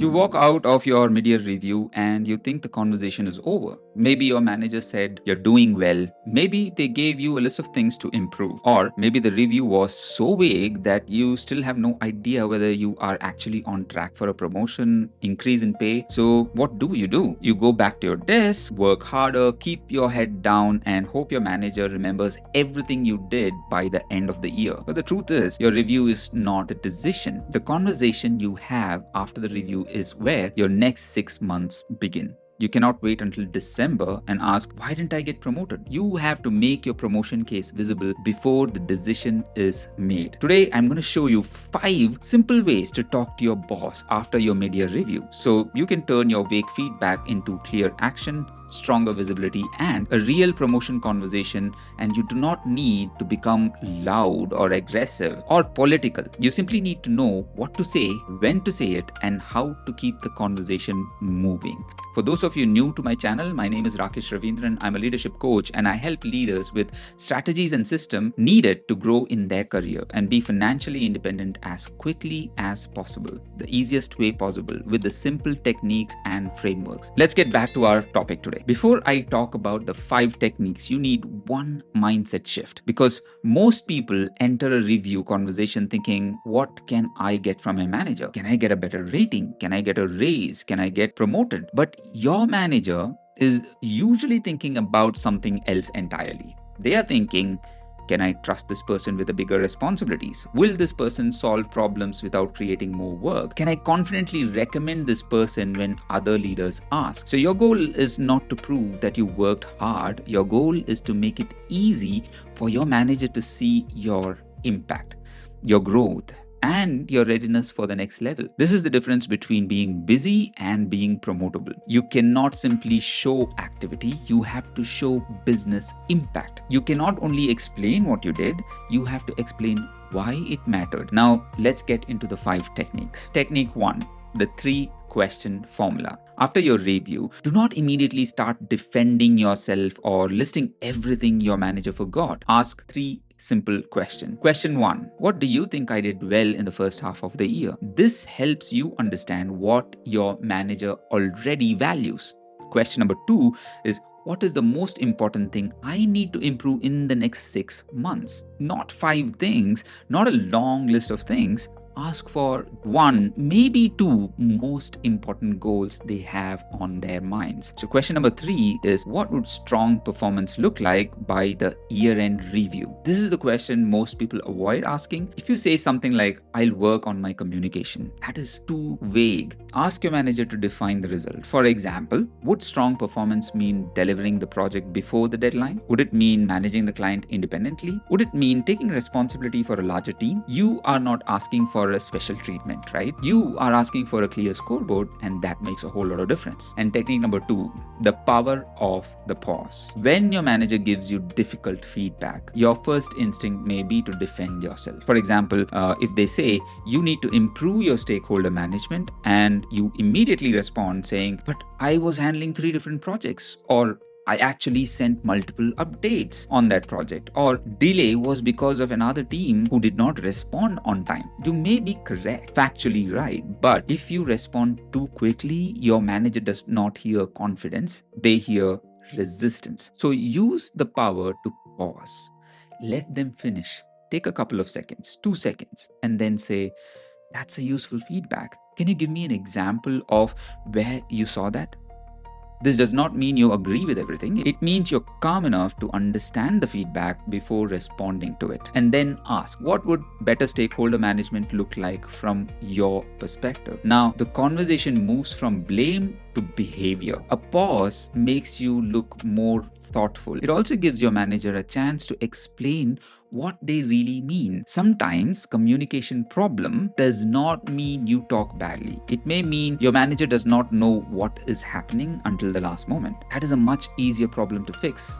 You walk out of your mid-year review and you think the conversation is over. Maybe your manager said you're doing well. Maybe they gave you a list of things to improve. Or maybe the review was so vague that you still have no idea whether you are actually on track for a promotion, increase in pay. So what do? You go back to your desk, work harder, keep your head down, and hope your manager remembers everything you did by the end of the year. But the truth is, your review is not the decision. The conversation you have after the review is where your next 6 months begin. You cannot wait until December and ask, why didn't I get promoted? You have to make your promotion case visible before the decision is made. Today, I'm going to show you 5 simple ways to talk to your boss after your mid-year review so you can turn your vague feedback into clear action, stronger visibility, and a real promotion conversation. And you do not need to become loud or aggressive or political. You simply need to know what to say, when to say it, and how to keep the conversation moving. For those of you new to my channel, my name is Rakesh Raveendran. I'm a leadership coach and I help leaders with strategies and systems needed to grow in their career and be financially independent as quickly as possible, the easiest way possible, with the simple techniques and frameworks. Let's get back to our topic today. Before I talk about the 5 techniques, you need one mindset shift, because most people enter a review conversation thinking, what can I get from my manager? Can I get a better rating? Can I get a raise? Can I get promoted? But your manager is usually thinking about something else entirely. They are thinking, can I trust this person with the bigger responsibilities? Will this person solve problems without creating more work? Can I confidently recommend this person when other leaders ask? So your goal is not to prove that you worked hard. Your goal is to make it easy for your manager to see your impact, your growth, and your readiness for the next level. This is the difference between being busy and being promotable. You cannot simply show activity, you have to show business impact. You cannot only explain what you did, you have to explain why it mattered. Now, let's get into the 5 techniques. Technique 1, the 3-question formula. After your review, do not immediately start defending yourself or listing everything your manager forgot. Ask 3 simple questions. Question 1, what do you think I did well in the first half of the year? This helps you understand what your manager already values. Question number 2 is, what is the most important thing I need to improve in the next 6 months? Not 5 things, not a long list of things. Ask for 1, maybe 2 most important goals they have on their minds. So question number 3 is, what would strong performance look like by the year-end review? This is the question most people avoid asking. If you say something like, I'll work on my communication, that is too vague. Ask your manager to define the result. For example, would strong performance mean delivering the project before the deadline? Would it mean managing the client independently? Would it mean taking responsibility for a larger team? You are not asking for a special treatment, right? You are asking for a clear scoreboard, and that makes a whole lot of difference. And technique number 2, the power of the pause. When your manager gives you difficult feedback, your first instinct may be to defend yourself. For example, if they say you need to improve your stakeholder management, and you immediately respond saying, but I was handling 3 different projects, or I actually sent multiple updates on that project, or delay was because of another team who did not respond on time. You may be correct, factually right, but if you respond too quickly, your manager does not hear confidence, they hear resistance. So use the power to pause. Let them finish. Take a couple of seconds, 2 seconds, and then say, that's a useful feedback. Can you give me an example of where you saw that? This does not mean you agree with everything. It means you're calm enough to understand the feedback before responding to it. And then ask, what would better stakeholder management look like from your perspective? Now, the conversation moves from blame to behavior. A pause makes you look more thoughtful. It also gives your manager a chance to explain what they really mean. Sometimes communication problem does not mean you talk badly. It may mean your manager does not know what is happening until the last moment. That is a much easier problem to fix,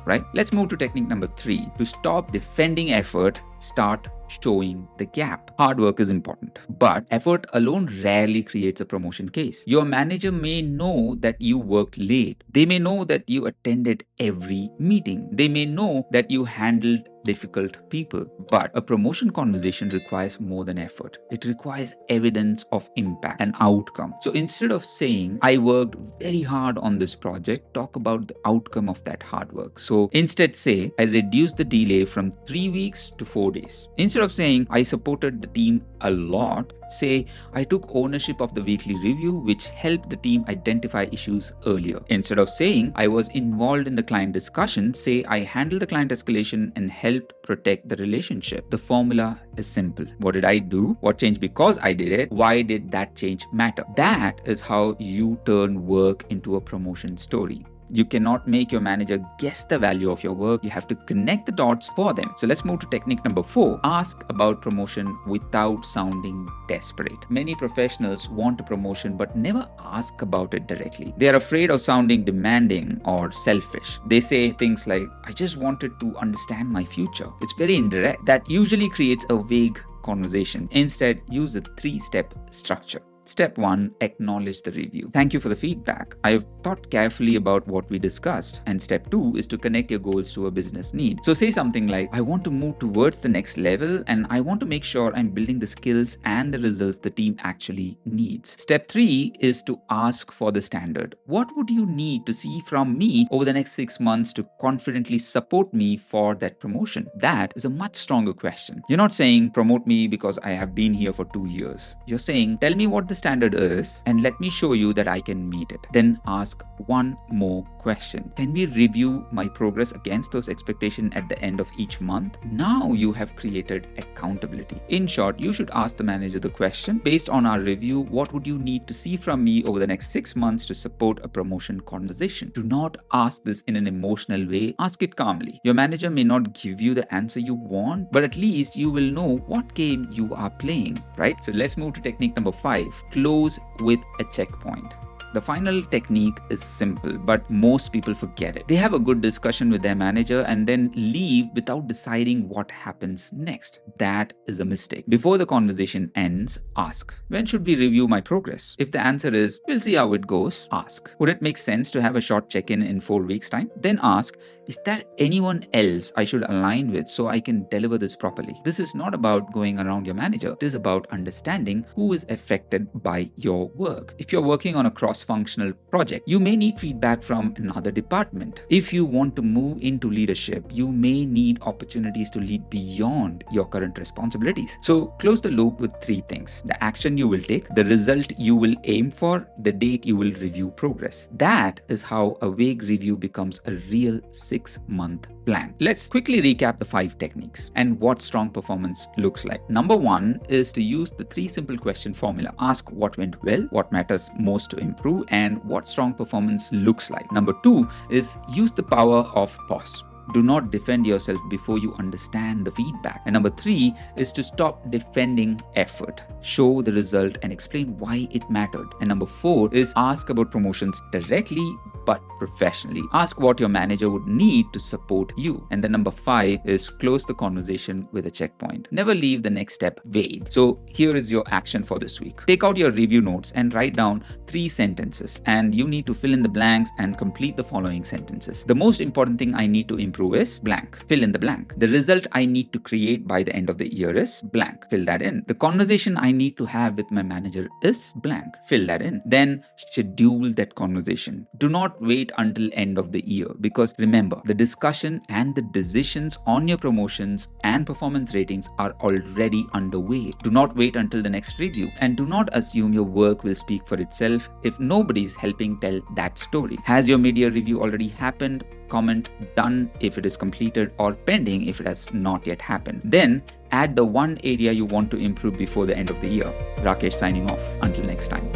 right? Let's move to technique number 3. To stop defending effort, start showing the gap. Hard work is important, but effort alone rarely creates a promotion case. Your manager may know that you worked late. They may know that you attended every meeting. They may know that you handled difficult people. But a promotion conversation requires more than effort. It requires evidence of impact and outcome. So instead of saying, I worked very hard on this project, talk about the outcome of that hard work. So instead say, I reduced the delay from 3 weeks to 4 days. Instead of saying, I supported the team a lot, say, I took ownership of the weekly review, which helped the team identify issues earlier. Instead of saying, I was involved in the client discussion, say, I handled the client escalation and helped protect the relationship. The formula is simple. What did I do? What changed because I did it? Why did that change matter? That is how you turn work into a promotion story. You cannot make your manager guess the value of your work. You have to connect the dots for them. So let's move to technique number 4. Ask about promotion without sounding desperate. Many professionals want a promotion but never ask about it directly. They are afraid of sounding demanding or selfish. They say things like, I just wanted to understand my future. It's very indirect. That usually creates a vague conversation. Instead, use a 3-step structure. Step 1, acknowledge the review. Thank you for the feedback. I have thought carefully about what we discussed. And step 2 is to connect your goals to a business need. So say something like, I want to move towards the next level and I want to make sure I'm building the skills and the results the team actually needs. Step 3 is to ask for the standard. What would you need to see from me over the next 6 months to confidently support me for that promotion? That is a much stronger question. You're not saying, promote me because I have been here for 2 years. You're saying, tell me what the standard is and let me show you that I can meet it. Then ask one more question. Can we review my progress against those expectations at the end of each month? Now you have created accountability. In short, you should ask the manager the question, based on our review, what would you need to see from me over the next 6 months to support a promotion conversation? Do not ask this in an emotional way. Ask it calmly. Your manager may not give you the answer you want, but at least you will know what game you are playing, right? So let's move to technique number 5. Close with a checkpoint. The final technique is simple, but most people forget it. They have a good discussion with their manager and then leave without deciding what happens next. That is a mistake. Before the conversation ends, ask, when should we review my progress? If the answer is, we'll see how it goes, ask, would it make sense to have a short check-in in 4 weeks' time? Then ask, is there anyone else I should align with so I can deliver this properly? This is not about going around your manager. It is about understanding who is affected by your work. If you're working on a cross-functional project, you may need feedback from another department. If you want to move into leadership, you may need opportunities to lead beyond your current responsibilities. So close the loop with 3 things: the action you will take, the result you will aim for, the date you will review progress. That is how a vague review becomes a real 6-month plan. Let's quickly recap the 5 techniques and what strong performance looks like. Number 1 is to use the 3 simple question formula. Ask what went well, what matters most to improve, and what strong performance looks like. Number 2 is use the power of pause. Do not defend yourself before you understand the feedback. And number 3 is to stop defending effort. Show the result and explain why it mattered. And number 4 is ask about promotions directly but professionally. Ask what your manager would need to support you. And then number 5 is close the conversation with a checkpoint. Never leave the next step vague. So here is your action for this week. Take out your review notes and write down 3 sentences. And you need to fill in the blanks and complete the following sentences. The most important thing I need to improve is blank. Fill in the blank. The result I need to create by the end of the year is blank. Fill that in. The conversation I need to have with my manager is blank. Fill that in. Then schedule that conversation. Do not wait until end of the year, because remember, the discussion and the decisions on your promotions and performance ratings are already underway. Do not wait until the next review, and do not assume your work will speak for itself if nobody's helping tell that story. Has your media review already happened? Comment done if it is completed, or pending if it has not yet happened. Then add the one area you want to improve before the end of the year. Rakesh signing off. Until next time.